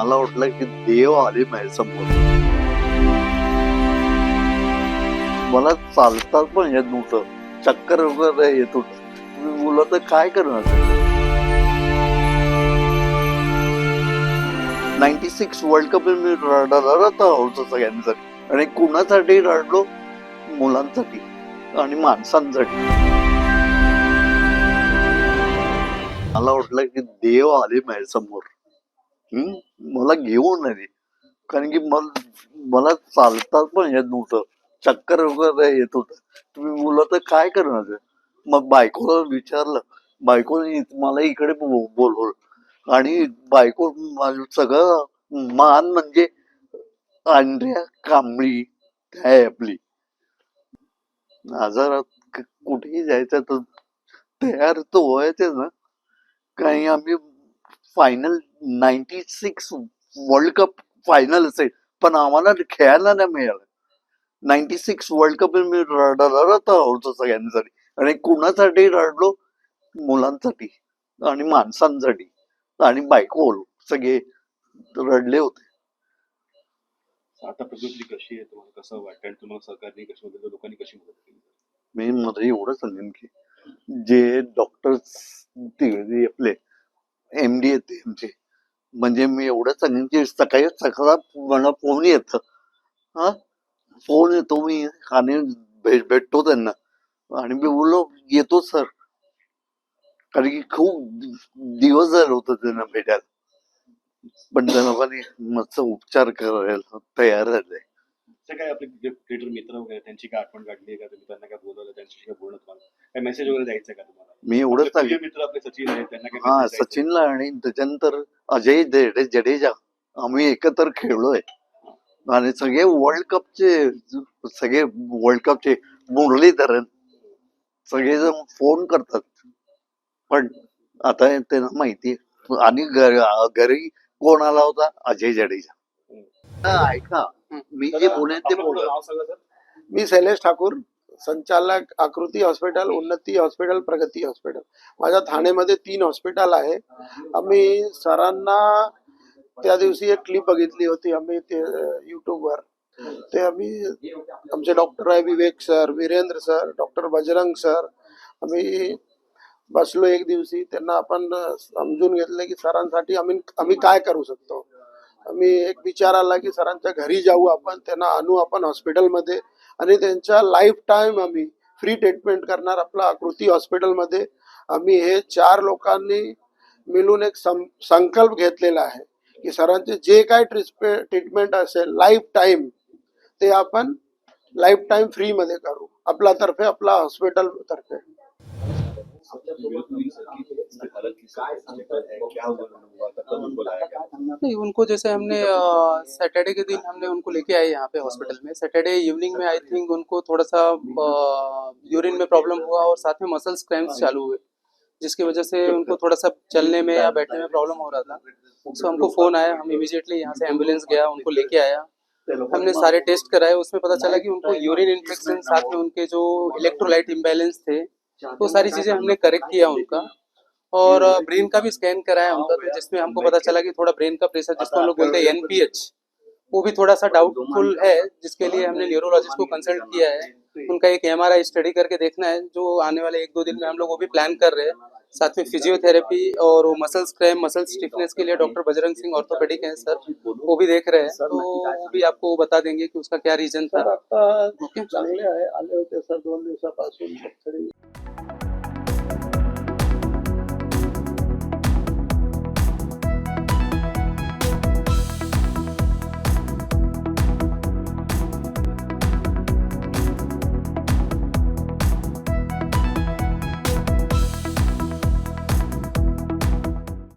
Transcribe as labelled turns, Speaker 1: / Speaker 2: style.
Speaker 1: मला वाटलं की देव आले माझ्यासमोर. मला चालतात पण येत नव्हतं, चक्कर वगैरे येत होत. मी बोललो तर काय करणार. 96 वर्ल्ड कप मी रडत होतो सगळ्यांसाठी, आणि कुणासाठी रडलो? मुलांसाठी आणि माणसांसाठी. मला वाटलं की देव आले माझ्यासमोर. मला घेऊन आले, कारण की मला चालतात पण येत नव्हतं, चक्कर वगैरे येत होत. तुम्ही बोलला तर काय करणार. मग बायकोला विचारलं, बायकोने मला इकडे बोलवलं, आणि बायको माझं सगळं मान म्हणजे अंड्या कांबळी आहे आपली. आजारात कुठेही जायचं तर तयार तर व्हायचे ना. काही आम्ही फायनल 96 वर्ल्ड कप फायनल असेल, पण आम्हाला खेळायला नाही मिळालं. 96 वर्ल्ड कप मी रडत होतो सगळ्यांसाठी, आणि कुणासाठी रडलो? मुलांसाठी आणि माणसांसाठी आणि बायको, सगळे रडले होते.
Speaker 2: आता प्रकृती कशी आहे, तुम्हाला कसं वाटतं आणि तुम्हाला सरकारने कशी मदत, लोकांनी कशी मदत केली?
Speaker 1: मी मध्ये एवढं सांगेन की जे डॉक्टर्स आपले MD आहेत त्यांचे, म्हणजे मी एवढं सांगेन की सकाळी सकाळ मला फोन येतं. हा, फोन येतो, मी आणि भेटतो त्यांना, आणि मी बोललो येतो सर, कारण की खूप दिवस झाले होते त्यांना भेटायला. पण त्या लोकांनी मस्त उपचार करायला तयार झाले.
Speaker 2: ते काय आपले क्रिकेटर मित्र वगैरे त्यांची काय आठवण काढली का तुम्ही? त्यांना काय बोलवलं, त्यांच्याशी काय बोलणं, तुम्हाला काय मेसेज वगैरे द्यायचं का तुम्हाला?
Speaker 1: मी एवढंच
Speaker 2: आपले प्रिय
Speaker 1: सांगेन,
Speaker 2: मित्र आपले सचिन आहेत, त्यांना काय
Speaker 1: हा,
Speaker 2: मेसेज द्यायचा?
Speaker 1: सचिनला, आणि त्याच्यानंतर अजय जडेजा, आम्ही एकत्र खेळलोय. आणि सगळे वर्ल्ड कपचे मुरलीधरन सगळेजण फोन करतात. पण आता त्यांना माहिती, आणि घरी कोण आला होता? अजय जडेजा. ऐका, मी जे बोलेन ते
Speaker 2: आपलं
Speaker 1: बोला.
Speaker 2: नाव सांगा सर.
Speaker 3: मी शैलेश ठाकूर, संचालक आकृती हॉस्पिटल, उन्नती हॉस्पिटल, प्रगती हॉस्पिटल. माझ्या ठाण्यामध्ये 3 हॉस्पिटल आहे. आम्ही सरांना त्या दिवशी एक क्लिप बघितली होती आम्ही ते यूट्यूबवर. ते आम्ही आमचे डॉक्टर आहे Vivek sir, Virendra sir, doctor Bajrang sir, आम्ही बसलो एक दिवशी. त्यांना आपण समजून घेतलं की सरांसाठी आम्ही काय करू शकतो. आम्ही एक विचार आला की सरांच्या घरी जाऊ आपण, त्यांना आणू आपण हॉस्पिटलमध्ये, आणि त्यांच्या लाईफ टाईम आम्ही फ्री ट्रीटमेंट करणार आपला आकृती हॉस्पिटलमध्ये. आम्ही हे 4 लोकांनी मिळून एक संकल्प घेतलेला आहे की सरांचे जे काय ट्रीटमेंट असेल लाईफ टाईम, ते आपण लाईफ टाईम फ्रीमध्ये करू, आपल्यातर्फे, आपला हॉस्पिटल तर्फे.
Speaker 4: नहीं, उनको जैसे हमने सैटरडे के दिन हमने उनको लेके आए यहाँ पे हॉस्पिटल में। सैटरडे इवनिंग में आई थिंक उनको थोड़ा सा यूरिन में प्रॉब्लम हुआ और साथ में मसल्स क्रैम्प्स चालू हुए, जिसकी वजह से उनको थोड़ा सा चलने में या बैठने में प्रॉब्लम हो रहा था। सो हमको फ़ोन आया, हम इमीडिएटली यहाँ से एम्बुलेंस गया, उनको लेके आया। हमने सारे टेस्ट कराए, उसमें पता चला कि उनको यूरिन इन्फेक्शन, साथ में उनके जो इलेक्ट्रोलाइट इम्बैलेंस थे, तो सारी चीज़ें हमने करेक्ट किया उनका। और ब्रेन का भी स्कैन कराया उनका, तो जिसमें हमको पता चला कि थोड़ा ब्रेन का प्रेशर, जिसको हम लोग बोलते हैं NPH, वो भी थोड़ा सा डाउटफुल है, जिसके लिए हमने न्यूरोलॉजिस्ट को कंसल्ट किया है। उनका एक MRI स्टडी करके देखना है, जो आने वाले 1-2 दिन में हम लोग वो भी प्लान कर रहे हैं। साथ में फिजियोथेरेपी और वो मसल्स क्रैम्प, मसल स्टिफनेस के लिए डॉक्टर बजरंग सिंह ऑर्थोपेडिक हैं सर, वो भी देख रहे हैं, तो वो भी आपको बता देंगे कि उसका क्या रीजन था।
Speaker 3: सर आता चांगले आहे, आले होते सर 2 दिवसापासून.